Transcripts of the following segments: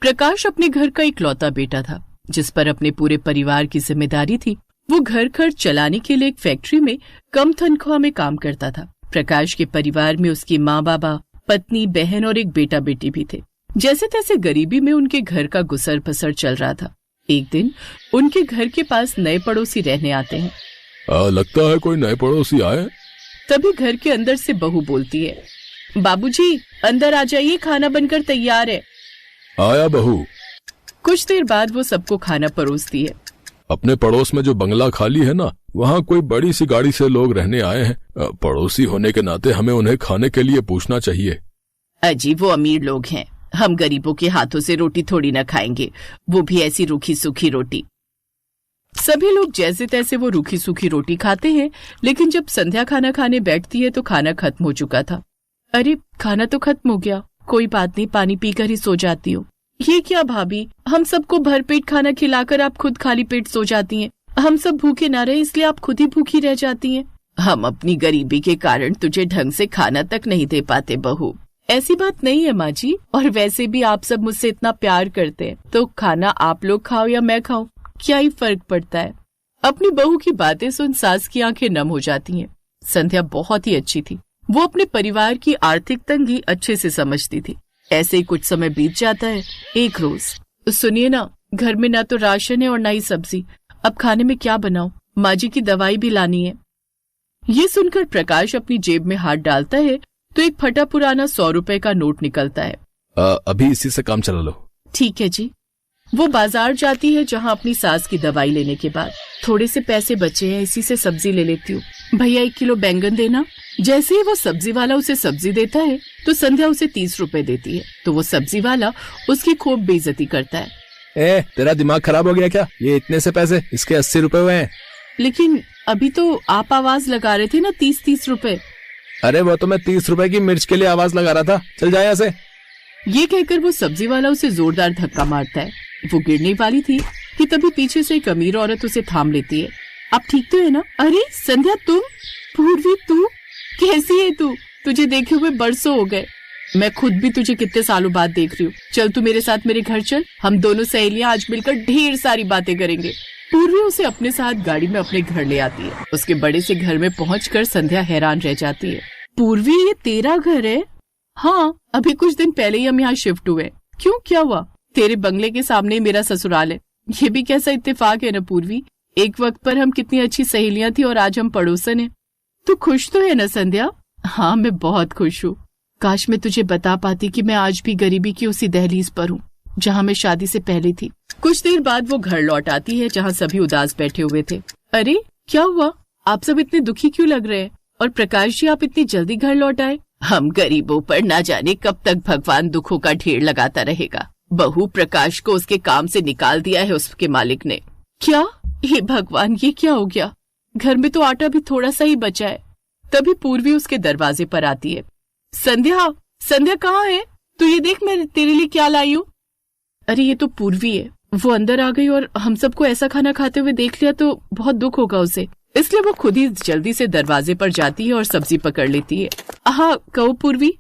प्रकाश अपने घर का इकलौता बेटा था जिस पर अपने पूरे परिवार की जिम्मेदारी थी। वो घर खर्च चलाने के लिए एक फैक्ट्री में कम तनख्वाह में काम करता था। प्रकाश के परिवार में उसकी माँ बाबा, पत्नी, बहन और एक बेटा बेटी भी थे। जैसे तैसे गरीबी में उनके घर का गुसर बसर चल रहा था। एक दिन उनके घर के पास नए पड़ोसी रहने आते हैं। लगता है कोई नए पड़ोसी आए। तभी घर के अंदर से बहू बोलती है, बाबूजी अंदर आ जाइए, खाना बनकर तैयार है। आया बहू। कुछ देर बाद वो सबको खाना परोसती है। अपने पड़ोस में जो बंगला खाली है ना, वहाँ कोई बड़ी सी गाड़ी से लोग रहने आए हैं। पड़ोसी होने के नाते हमें उन्हें खाने के लिए पूछना चाहिए। अजी वो अमीर लोग हैं, हम गरीबों के हाथों से रोटी थोड़ी ना खाएंगे, वो भी ऐसी रूखी सूखी रोटी। सभी लोग जैसे तैसे वो रूखी सूखी रोटी खाते हैं, लेकिन जब संध्या खाना खाने बैठती है तो खाना खत्म हो चुका था। अरे खाना तो खत्म हो गया, कोई बात नहीं, पानी पीकर ही सो जाती हूँ। ये क्या भाभी, हम सबको भरपेट खाना खिलाकर आप खुद खाली पेट सो जाती हैं। हम सब भूखे ना रहे इसलिए आप खुद ही भूखी रह जाती हैं। हम अपनी गरीबी के कारण तुझे ढंग से खाना तक नहीं दे पाते बहू। ऐसी बात नहीं है माँ जी, और वैसे भी आप सब मुझसे इतना प्यार करते हैं, तो खाना आप लोग खाओ या मैं खाऊं, क्या ही फर्क पड़ता है। अपनी बहू की बातें सुन सास की आंखें नम हो जाती हैं। संध्या बहुत ही अच्छी थी, वो अपने परिवार की आर्थिक तंगी अच्छे से समझती थी। ऐसे ही कुछ समय बीत जाता है। एक रोज, सुनिए ना, घर में ना तो राशन है और ना ही सब्जी, अब खाने में क्या बनाऊं, माँ जी की दवाई भी लानी है। ये सुनकर प्रकाश अपनी जेब में हाथ डालता है तो एक फटा पुराना 100 रुपए का नोट निकलता है। अभी इसी से काम चला लो। ठीक है जी। वो बाजार जाती है जहाँ अपनी सास की दवाई लेने के बाद थोड़े से पैसे बचे हैं, इसी से सब्जी ले लेती हूँ। भैया 1 किलो बैंगन देना। जैसे ही वो सब्जी वाला उसे सब्जी देता है तो संध्या उसे 30 रुपए देती है, तो वो सब्जी वाला उसकी खूब बेइज्जती करता है। तेरा दिमाग खराब हो गया क्या? ये इतने से पैसे, इसके 80 रुपए हुए हैं। लेकिन अभी तो आप आवाज लगा रहे थे ना 30-30 रुपए। अरे वो तो मैं 30 रुपए की मिर्च के लिए आवाज लगा रहा था, चल जाए यहाँ से। ये कहकर वो सब्जी वाला उसे जोरदार धक्का मारता है। वो गिरने वाली थी कि तभी पीछे से एक अमीर औरत उसे थाम लेती है। आप ठीक तो है ना? अरे संध्या तुम? पूर्वी तू? कैसी है तू? तुझे देखे हुए बरसों हो गए। मैं खुद भी तुझे कितने सालों बाद देख रही हूँ। चल तू मेरे साथ मेरे घर चल, हम दोनों सहेलियां आज मिलकर ढेर सारी बातें करेंगे। पूर्वी उसे अपने साथ गाड़ी में अपने घर ले आती है। उसके बड़े से घर में पहुंचकर संध्या हैरान रह जाती है। पूर्वी, ये तेरा घर है? हाँ, अभी कुछ दिन पहले ही हम यहाँ शिफ्ट हुए। क्यों, क्या हुआ? तेरे बंगले के सामने मेरा ससुराल है। ये भी कैसा इत्तेफाक है ना पूर्वी, एक वक्त पर हम कितनी अच्छी सहेलियां थी और आज हम पड़ोसन हैं। तू खुश तो है ना संध्या? हाँ, मैं बहुत खुश हूँ। काश मैं तुझे बता पाती कि मैं आज भी गरीबी की उसी दहलीज पर हूँ जहाँ मैं शादी से पहले थी। कुछ देर बाद वो घर लौट आती है जहाँ सभी उदास बैठे हुए थे। अरे क्या हुआ, आप सब इतने दुखी क्यों लग रहे हैं? और प्रकाश जी, आप इतनी जल्दी घर लौट आए? हम गरीबों पर ना जाने कब तक भगवान दुखों का ढेर लगाता रहेगा। बहू प्रकाश को उसके काम से निकाल दिया है उसके मालिक ने। क्या? हे भगवान, ये क्या हो गया? घर में तो आटा भी थोड़ा सा ही बचा है। तभी पूर्वी उसके दरवाजे पर आती है। संध्या, संध्या कहाँ है? तू ये देख, मैं तेरे लिए क्या लाई हूँ। अरे ये तो पूर्वी है। वो अंदर आ गई और हम सबको ऐसा खाना खाते हुए देख लिया तो बहुत दुख होगा उसे, इसलिए वो खुद ही जल्दी से दरवाजे पर जाती है और सब्जी पकड़ लेती है। हाँ कहो पूर्वी,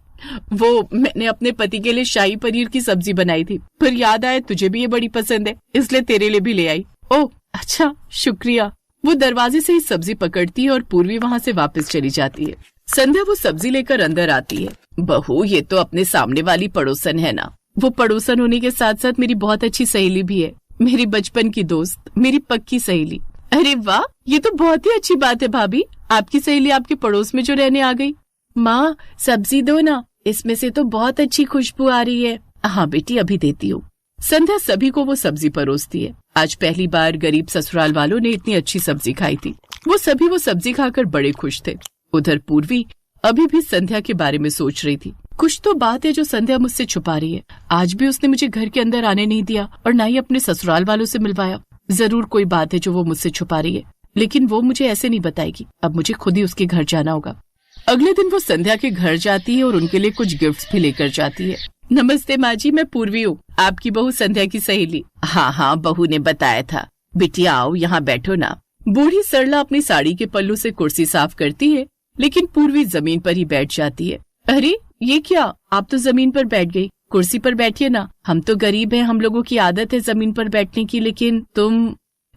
वो मैंने अपने पति के लिए शाही पनीर की सब्जी बनाई थी, फिर याद आया तुझे भी ये बड़ी पसंद है, इसलिए तेरे लिए भी ले आई। ओह अच्छा, शुक्रिया। वो दरवाजे से ही सब्जी पकड़ती है और पूर्वी वहाँ से वापस चली जाती है। संध्या वो सब्जी लेकर अंदर आती है। बहू, ये तो अपने सामने वाली पड़ोसन है ना? वो पड़ोसन होने के साथ साथ मेरी बहुत अच्छी सहेली भी है, मेरी बचपन की दोस्त, मेरी पक्की सहेली। अरे वाह, ये तो बहुत ही अच्छी बात है भाभी, आपकी सहेली आपके पड़ोस में जो रहने आ गई। माँ सब्जी दो ना, इसमें से तो बहुत अच्छी खुशबू आ रही है। हाँ बेटी, अभी देती हूँ। संध्या सभी को वो सब्जी परोसती है। आज पहली बार गरीब ससुराल वालों ने इतनी अच्छी सब्जी खाई थी। वो सभी वो सब्जी खाकर बड़े खुश थे। उधर पूर्वी अभी भी संध्या के बारे में सोच रही थी। कुछ तो बात है जो संध्या मुझसे छुपा रही है। आज भी उसने मुझे घर के अंदर आने नहीं दिया और न ही अपने ससुराल वालों से मिलवाया। जरूर कोई बात है जो वो मुझसे छुपा रही है, लेकिन वो मुझे ऐसे नहीं बताएगी। अब मुझे खुद ही उसके घर जाना होगा। अगले दिन वो संध्या के घर जाती है और उनके लिए कुछ गिफ्ट्स भी लेकर जाती है। नमस्ते माँ जी, मैं पूर्वी हूँ, आपकी बहू संध्या की सहेली। हाँ हाँ, बहू ने बताया था। बिटिया आओ, यहाँ बैठो ना। बूढ़ी सरला अपनी साड़ी के पल्लू से कुर्सी साफ करती है, लेकिन पूर्वी जमीन पर ही बैठ जाती है। अरे ये क्या, आप तो जमीन पर बैठ गई, कुर्सी पर बैठिए ना। हम तो गरीब हैं, हम लोगों की आदत है जमीन पर बैठने की,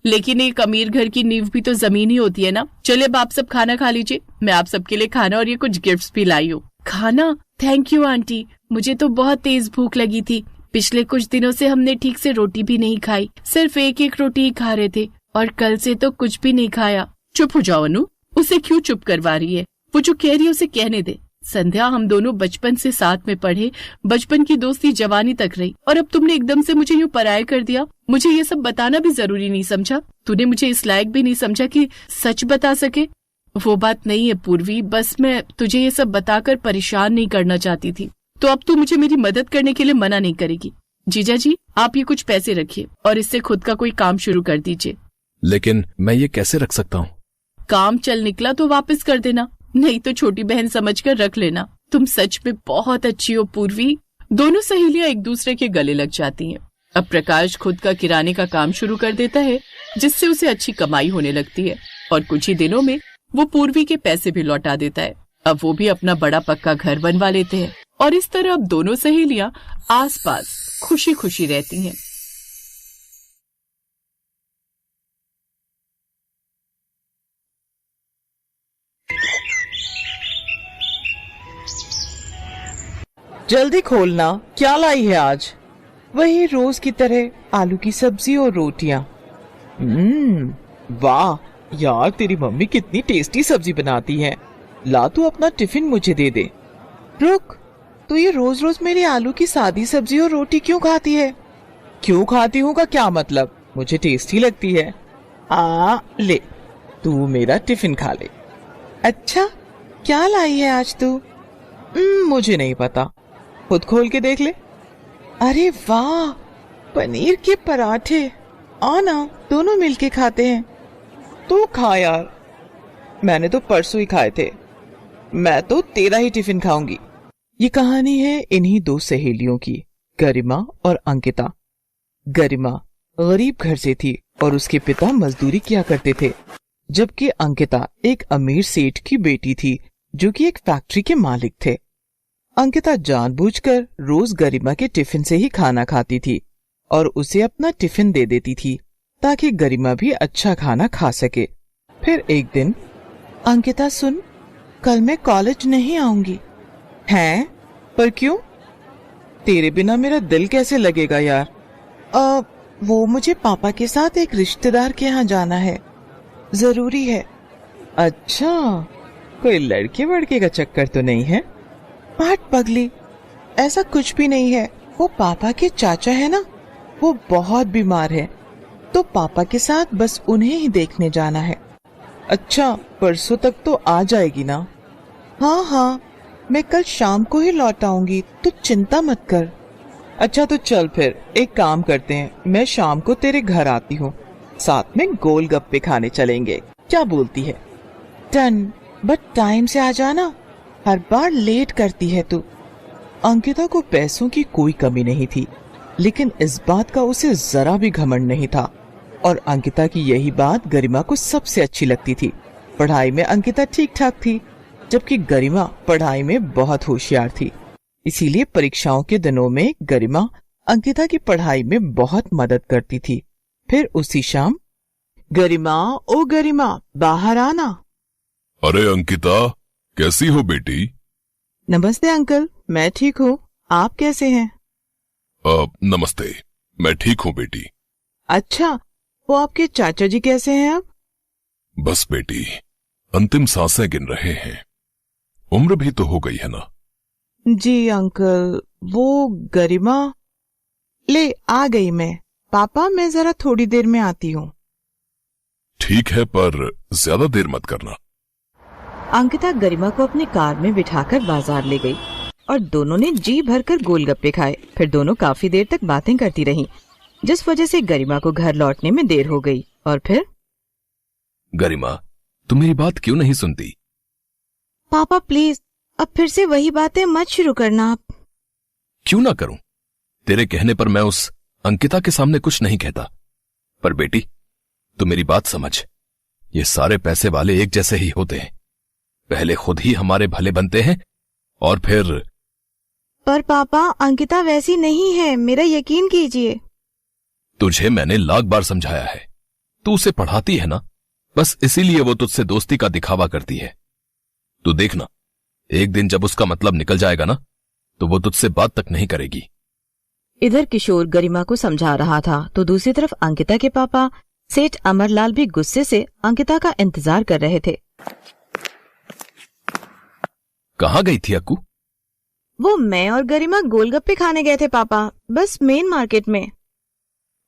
लेकिन एक अमीर घर की नींव भी तो जमीन ही होती है ना। चलिए अब आप सब खाना खा लीजिए, मैं आप सबके लिए खाना और ये कुछ गिफ्ट्स भी लाई हूँ। खाना? थैंक यू आंटी, मुझे तो बहुत तेज भूख लगी थी। पिछले कुछ दिनों से हमने ठीक से रोटी भी नहीं खाई, सिर्फ एक एक रोटी ही खा रहे थे और कल से तो कुछ भी नहीं खाया। चुप हो जाओ अनु, उसे क्यों चुप करवा रही है? वो जो कह रही है उसे कहने दे। संध्या, हम दोनों बचपन से साथ में पढ़े, बचपन की दोस्ती जवानी तक रही और अब तुमने एकदम से मुझे यूं पराया कर दिया। मुझे ये सब बताना भी जरूरी नहीं समझा? तूने मुझे इस लायक भी नहीं समझा कि सच बता सके? वो बात नहीं है पूर्वी, बस मैं तुझे ये सब बताकर परेशान नहीं करना चाहती थी। तो अब तू मुझे मेरी मदद करने के लिए मना नहीं करेगी। जीजा जी, आप ये कुछ पैसे रखिए और इससे खुद का कोई काम शुरू कर दीजिए। लेकिन मैं ये कैसे रख सकता हूँ? काम चल निकला तो वापस कर देना, नहीं तो छोटी बहन समझकर रख लेना। तुम सच में बहुत अच्छी हो पूर्वी। दोनों सहेलियां एक दूसरे के गले लग जाती हैं। अब प्रकाश खुद का किराने का काम शुरू कर देता है, जिससे उसे अच्छी कमाई होने लगती है और कुछ ही दिनों में वो पूर्वी के पैसे भी लौटा देता है। अब वो भी अपना बड़ा पक्का घर बनवा लेते हैं और इस तरह अब दोनों सहेलियां आसपास खुशी खुशी रहती हैं। जल्दी खोलना, क्या लाई है आज? वही रोज की तरह आलू की सब्जी और रोटियां। वाह यार, तेरी मम्मी कितनी टेस्टी सब्जी बनाती है। ला तू अपना टिफिन मुझे दे दे। रुक, तू ये रोज रोज मेरी आलू की सादी सब्जी और रोटी क्यों खाती है? क्यों खाती हूँ का क्या मतलब? मुझे टेस्टी लगती है। ले, तू मेरा टिफिन खा ले। अच्छा, क्या लाई है आज तू? मुझे नहीं पता, खुद खोल के देख ले। अरे वाह, पनीर के पराठे। आना, दोनों मिलके खाते हैं। तू खा यार, मैंने तो परसों ही खाए थे। मैं तो तेरा ही टिफिन खाऊंगी। ये कहानी है इन्हीं दो सहेलियों की, गरिमा और अंकिता। गरिमा गरीब घर से थी और उसके पिता मजदूरी किया करते थे, जबकि अंकिता एक अमीर सेठ की बेटी थी जो कि एक फैक्ट्री के मालिक थे। अंकिता जानबूझकर रोज गरिमा के टिफिन से ही खाना खाती थी और उसे अपना टिफिन दे देती थी ताकि गरिमा भी अच्छा खाना खा सके। फिर एक दिन, अंकिता सुन, कल मैं कॉलेज नहीं आऊंगी। हैं? पर क्यों? तेरे बिना मेरा दिल कैसे लगेगा यार? वो मुझे पापा के साथ एक रिश्तेदार के यहाँ जाना है, जरूरी है। अच्छा, कोई लड़के वड़के का चक्कर तो नहीं है? हट पगली, ऐसा कुछ भी नहीं है। वो पापा के चाचा है ना, वो बहुत बीमार है, तो पापा के साथ बस उन्हें ही देखने जाना है। अच्छा, परसों तक तो आ जाएगी ना? हाँ, मैं कल शाम को ही लौट आऊंगी, तो चिंता मत कर। अच्छा तो चल फिर एक काम करते हैं, मैं शाम को तेरे घर आती हूँ, साथ में गोलगप्पे खाने चलेंगे, क्या बोलती है? डन, बट टाइम से आ जाना, हर बार लेट करती है तू। अंकिता को पैसों की कोई कमी नहीं थी, लेकिन इस बात का उसे जरा भी घमंड नहीं था और अंकिता की यही बात गरिमा को सबसे अच्छी लगती थी। पढ़ाई में अंकिता ठीक ठाक थी, जबकि गरिमा पढ़ाई में बहुत होशियार थी। इसीलिए परीक्षाओं के दिनों में गरिमा अंकिता की पढ़ाई में बहुत मदद करती थी। फिर उसी शाम, गरिमा, ओ गरिमा, बाहर आना। अरे अंकिता, कैसी हो बेटी? नमस्ते अंकल, मैं ठीक हूँ, आप कैसे हैं? नमस्ते, मैं ठीक हूँ बेटी। अच्छा, वो आपके चाचा जी कैसे हैं अब? बस बेटी, अंतिम सांसें गिन रहे हैं, उम्र भी तो हो गई है ना। जी अंकल, वो गरिमा। ले, आ गई मैं। पापा, मैं जरा थोड़ी देर में आती हूँ। ठीक है, पर ज्यादा देर मत करना। अंकिता गरिमा को अपनी कार में बिठाकर बाजार ले गई और दोनों ने जी भरकर गोलगप्पे खाए। फिर दोनों काफी देर तक बातें करती रहीं, जिस वजह से गरिमा को घर लौटने में देर हो गई। और फिर, गरिमा, तुम मेरी बात क्यों नहीं सुनती? पापा प्लीज, अब फिर से वही बातें मत शुरू करना आप। क्यों ना करूं? तेरे कहने पर मैं उस अंकिता के सामने कुछ नहीं कहता। पर बेटी, तू मेरी बात समझ, ये सारे पैसे वाले एक जैसे ही होते हैं। पहले खुद ही हमारे भले बनते हैं और फिर पर पापा अंकिता वैसी नहीं है, मेरा यकीन कीजिए। तुझे मैंने लाख बार समझाया है, तू उसे पढ़ाती है ना, बस इसीलिए वो तुझसे दोस्ती का दिखावा करती है। तू देखना, एक दिन जब उसका मतलब निकल जाएगा ना, तो वो तुझसे बात तक नहीं करेगी। इधर किशोर गरिमा को समझा रहा था तो दूसरी तरफ अंकिता के पापा सेठ अमरलाल भी गुस्से से अंकिता का इंतजार कर रहे थे। कहाँ गई थी अक्कू? वो मैं और गरिमा गोलगप्पे खाने गए थे पापा, बस मेन मार्केट में।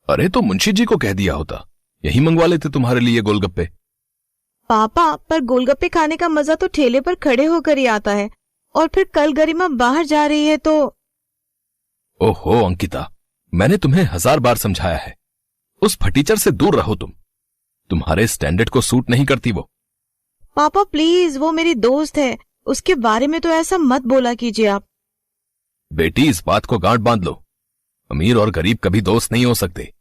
अरे तो मुंशी जी को कह दिया होता, यही मंगवा लेते तुम्हारे लिए गोलगप्पे। पापा पर गोलगप्पे खाने का मजा तो ठेले पर खड़े होकर ही आता है, और फिर कल गरिमा बाहर जा रही है तो। ओहो अंकिता, मैंने तुम्हें 1000 बार समझाया है, उस फटीचर से दूर रहो। तुम्हारे स्टैंडर्ड को सूट नहीं करती वो। पापा प्लीज, वो मेरी दोस्त है, उसके बारे में तो ऐसा मत बोला कीजिए आप। बेटी इस बात को गांठ बांध लो, अमीर और गरीब कभी दोस्त नहीं हो सकते।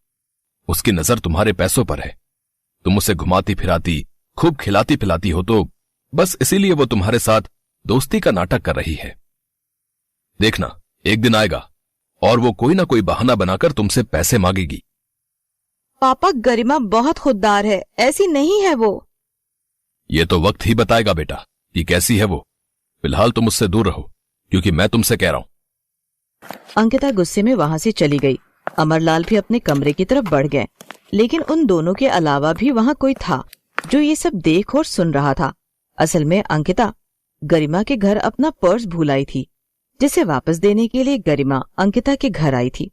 उसकी नजर तुम्हारे पैसों पर है, तुम उसे घुमाती फिराती खूब खिलाती पिलाती हो, तो बस इसीलिए वो तुम्हारे साथ दोस्ती का नाटक कर रही है। देखना एक दिन आएगा और वो कोई ना कोई बहाना बनाकर तुमसे पैसे मांगेगी। पापा गरिमा बहुत खुददार है, ऐसी नहीं है वो। ये तो वक्त ही बताएगा बेटा कि कैसी है वो। फिलहाल तुम उससे दूर रहो, क्योंकि मैं तुमसे कह रहा हूं। अंकिता गुस्से में वहां से चली गई। अमरलाल भी अपने कमरे की तरफ बढ़ गए, लेकिन उन दोनों के अलावा भी वहां कोई था जो ये सब देख और सुन रहा था। असल में अंकिता गरिमा के घर अपना पर्स भूल आई थी, जिसे वापस देने के लिए गरिमा अंकिता के घर आई थी।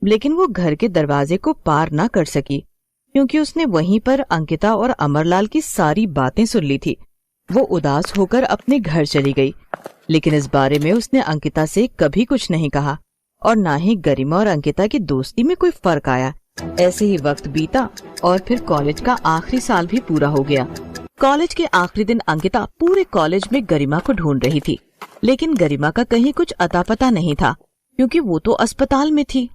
लेकिन वो घर के दरवाजे को पार न कर सकी, क्योंकि उसने वहीं पर अंकिता और अमरलाल की सारी बातें सुन ली थी। वो उदास होकर अपने घर चली गई, लेकिन इस बारे में उसने अंकिता से कभी कुछ नहीं कहा, और ना ही गरिमा और अंकिता की दोस्ती में कोई फर्क आया। ऐसे ही वक्त बीता और फिर कॉलेज का आखिरी साल भी पूरा हो गया। कॉलेज के आखिरी दिन अंकिता पूरे कॉलेज में गरिमा को ढूंढ रही थी, लेकिन गरिमा का कहीं कुछ अता पता नहीं था, क्योंकि वो तो अस्पताल में थी।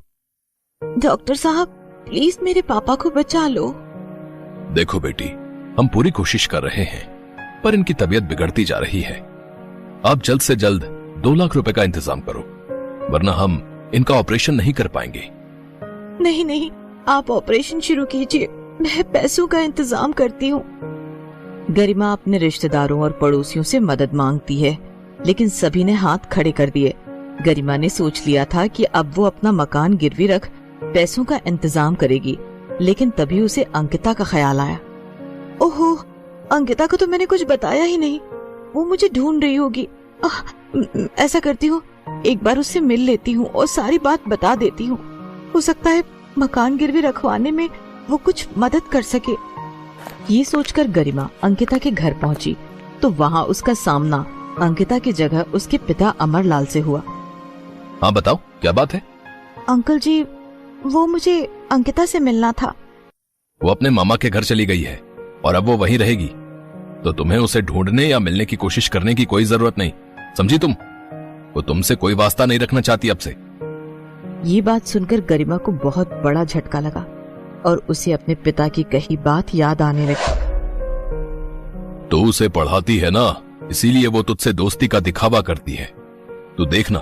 डॉक्टर साहब प्लीज मेरे पापा को बचा लो। देखो बेटी, हम पूरी कोशिश कर रहे हैं, पर इनकी तबीयत बिगड़ती जा रही है। आप जल्द से जल्द 2 लाख रुपए का इंतजाम करो, वरना हम इनका ऑपरेशन नहीं कर पाएंगे। नहीं नहीं, आप ऑपरेशन शुरू कीजिए, मैं पैसों का इंतजाम करती हूँ। गरिमा अपने रिश्तेदारों और पड़ोसियों से मदद मांगती है, लेकिन सभी ने हाथ खड़े कर दिए। गरिमा ने सोच लिया था कि अब वो अपना मकान गिरवी रख पैसों का इंतजाम करेगी, लेकिन तभी उसे अंकिता का ख्याल आया। ओहो, अंकिता को तो मैंने कुछ बताया ही नहीं, वो मुझे ढूंढ रही होगी। ऐसा करती हूँ, एक बार उससे मिल लेती हूँ और सारी बात बता देती हूँ। हो सकता है मकान गिरवी रखवाने में वो कुछ मदद कर सके। ये सोचकर गरिमा अंकिता के घर पहुंची, तो वहाँ उसका सामना अंकिता की जगह उसके पिता अमरलाल से हुआ। हाँ बताओ, क्या बात है? अंकल जी, वो मुझे अंकिता से मिलना था। वो अपने मामा के घर चली गई है और अब वो वहीं रहेगी, तो तुम्हें उसे ढूंढने या मिलने की कोशिश करने की कोई जरूरत नहीं, समझी तुम? वो तुमसे कोई वास्ता नहीं रखना चाहती अब से। ये बात सुनकर गरिमा को बहुत बड़ा झटका लगा और उसे अपने पिता की कही बात याद आने लगी। तो उसे पढ़ाती है ना, इसीलिए वो तुझसे दोस्ती का दिखावा करती है। तू देखना,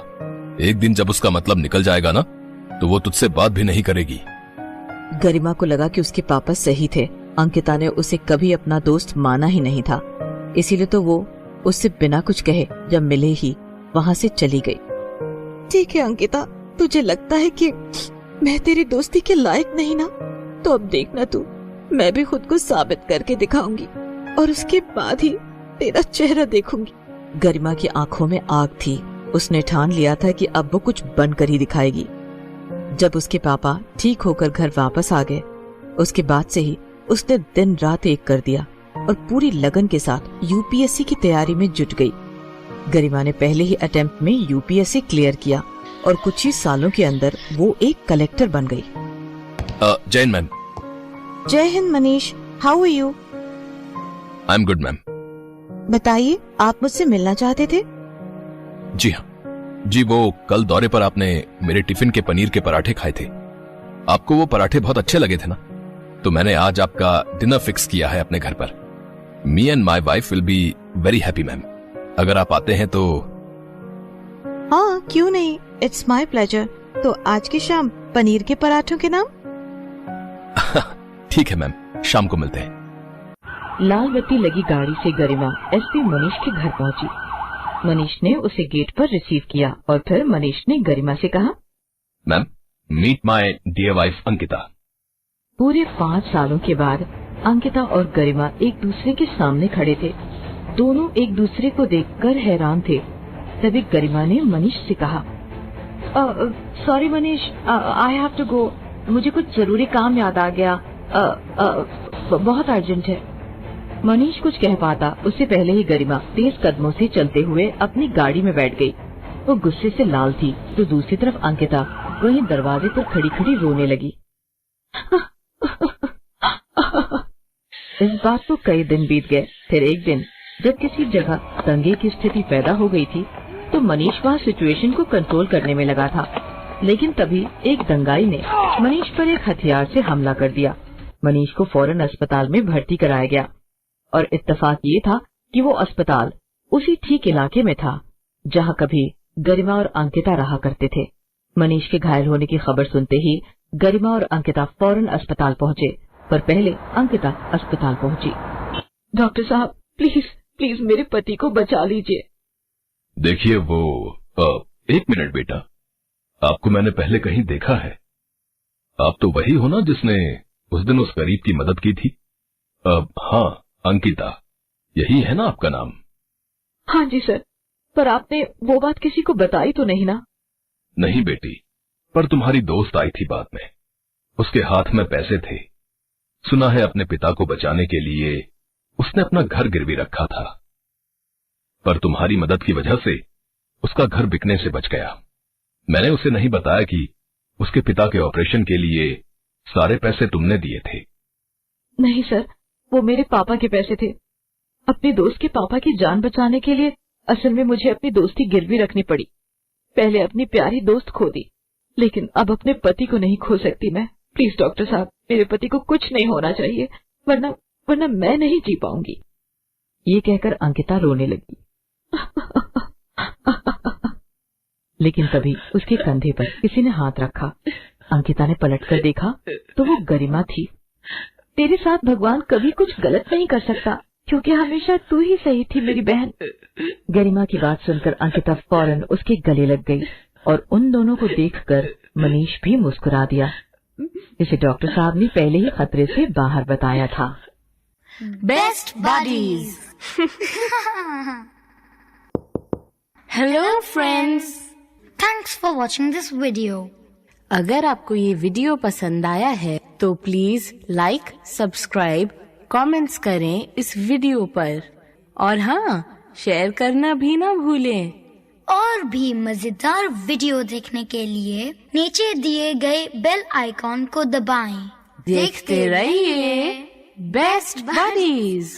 एक दिन जब उसका मतलब निकल जाएगा ना, तो वो तुझसे बात भी नहीं करेगी। गरिमा को लगा कि उसके पापा सही थे। अंकिता ने उसे कभी अपना दोस्त माना ही नहीं था, इसीलिए तो वो उससे बिना कुछ कहे जब मिले ही वहाँ से चली गई। ठीक है अंकिता, तुझे लगता है कि मैं तेरी दोस्ती के लायक नहीं ना, तो अब देखना तू, मैं भी खुद को साबित करके दिखाऊंगी और उसके बाद ही तेरा चेहरा देखूंगी। गरिमा की आंखों में आग थी। उसने ठान लिया था कि अब वो कुछ बनकर ही दिखाएगी। जब उसके पापा ठीक होकर घर वापस आ गए, उसके बाद से ही उसने दिन रात एक कर दिया और पूरी लगन के साथ यूपीएससी की तैयारी में जुट गई। गरिमा ने पहले ही अटेम्प्ट में यूपीएससी क्लियर किया और कुछ ही सालों के अंदर वो एक कलेक्टर बन गई। Jain ma'am. Jai Hind Manish, how are you? I am good ma'am. बताइए, आप मुझसे मिलना चाहते थे? जी हाँ जी, वो कल दौरे पर आपने मेरे टिफिन के पनीर के पराठे खाए थे। आपको वो पराठे बहुत अच्छे लगे थे ना, तो मैंने आज आपका डिनर फिक्स किया है अपने घर पर। Me and my wife will be very happy ma'am, अगर आप आते हैं तो। हाँ, क्यों नहीं, इट्स माय प्लेजर। तो आज की शाम पनीर के पराठों के नाम। ठीक है मैम, शाम को मिलते हैं। लाल बत्ती लगी गाड़ी से गरिमा एसपी मनीष के घर पहुंची। मनीष ने उसे गेट पर रिसीव किया और फिर मनीष ने गरिमा से कहा, ma'am, meet my dear wife Ankita. पूरे 5 सालों के बाद अंकिता और गरिमा एक दूसरे के सामने खड़े थे। दोनों एक दूसरे को देखकर हैरान थे। तभी गरिमा ने मनीष से कहा, sorry Manish, I have to go. मुझे कुछ जरूरी काम याद आ गया। बहुत अर्जेंट है। मनीष कुछ कह पाता उससे पहले ही गरिमा तेज कदमों से चलते हुए अपनी गाड़ी में बैठ गई। वो गुस्से से लाल थी तो दूसरी तरफ अंकिता वहीं दरवाजे पर खड़ी खड़ी रोने लगी। इस बात को कई दिन बीत गए। फिर एक दिन जब किसी जगह दंगे की स्थिति पैदा हो गई थी तो मनीष वहाँ सिचुएशन को कंट्रोल करने में लगा था। लेकिन तभी एक दंगाई ने मनीष पर एक हथियार से हमला कर दिया। मनीष को फौरन अस्पताल में भर्ती कराया गया और इत्तेफाक ये था कि वो अस्पताल उसी ठीक इलाके में था जहाँ कभी गरिमा और अंकिता रहा करते थे। मनीष के घायल होने की खबर सुनते ही गरिमा और अंकिता फौरन अस्पताल पहुँचे, पर पहले अंकिता अस्पताल पहुँची। डॉक्टर साहब, प्लीज प्लीज मेरे पति को बचा लीजिए। देखिए एक मिनट बेटा, आपको मैंने पहले कहीं देखा है। आप तो वही हो ना जिसने उस दिन उस गरीब की मदद की थी? हाँ, अंकिता, यही है ना आपका नाम? हाँ जी सर, पर आपने वो बात किसी को बताई तो नहीं ना? नहीं बेटी, पर तुम्हारी दोस्त आई थी बाद में। उसके हाथ में पैसे थे। सुना है अपने पिता को बचाने के लिए उसने अपना घर गिरवी रखा था, पर तुम्हारी मदद की वजह से उसका घर बिकने से बच गया। मैंने उसे नहीं बताया कि उसके पिता के ऑपरेशन के लिए सारे पैसे तुमने दिए थे। नहीं सर, वो मेरे पापा के पैसे थे। अपने दोस्त के पापा की जान बचाने के लिए असल में मुझे अपनी दोस्ती गिरवी रखनी पड़ी। पहले अपनी प्यारी दोस्त खो दी, लेकिन अब अपने पति को नहीं खो सकती मैं। प्लीज डॉक्टर साहब, मेरे पति को कुछ नहीं होना चाहिए, वरना मैं नहीं जी पाऊंगी। ये कहकर अंकिता रोने लगी। लेकिन तभी उसके कंधे पर किसी ने हाथ रखा। अंकिता ने पलटकर देखा तो वो गरिमा थी। तेरे साथ भगवान कभी कुछ गलत नहीं कर सकता, क्योंकि हमेशा तू ही सही थी मेरी बहन। गरिमा की बात सुनकर अंकिता फौरन उसके गले लग गई और उन दोनों को देखकर मनीष भी मुस्कुरा दिया, जिसे डॉक्टर साहब ने पहले ही खतरे से बाहर बताया था। Best buddies. Hello friends, thanks for watching this video. अगर आपको ये वीडियो पसंद आया है तो प्लीज लाइक, सब्सक्राइब, कमेंट्स करें इस वीडियो पर और हाँ, शेयर करना भी ना भूलें। और भी मजेदार वीडियो देखने के लिए नीचे दिए गए बेल आइकॉन को दबाएं। देखते रहिए बेस्ट बडीज।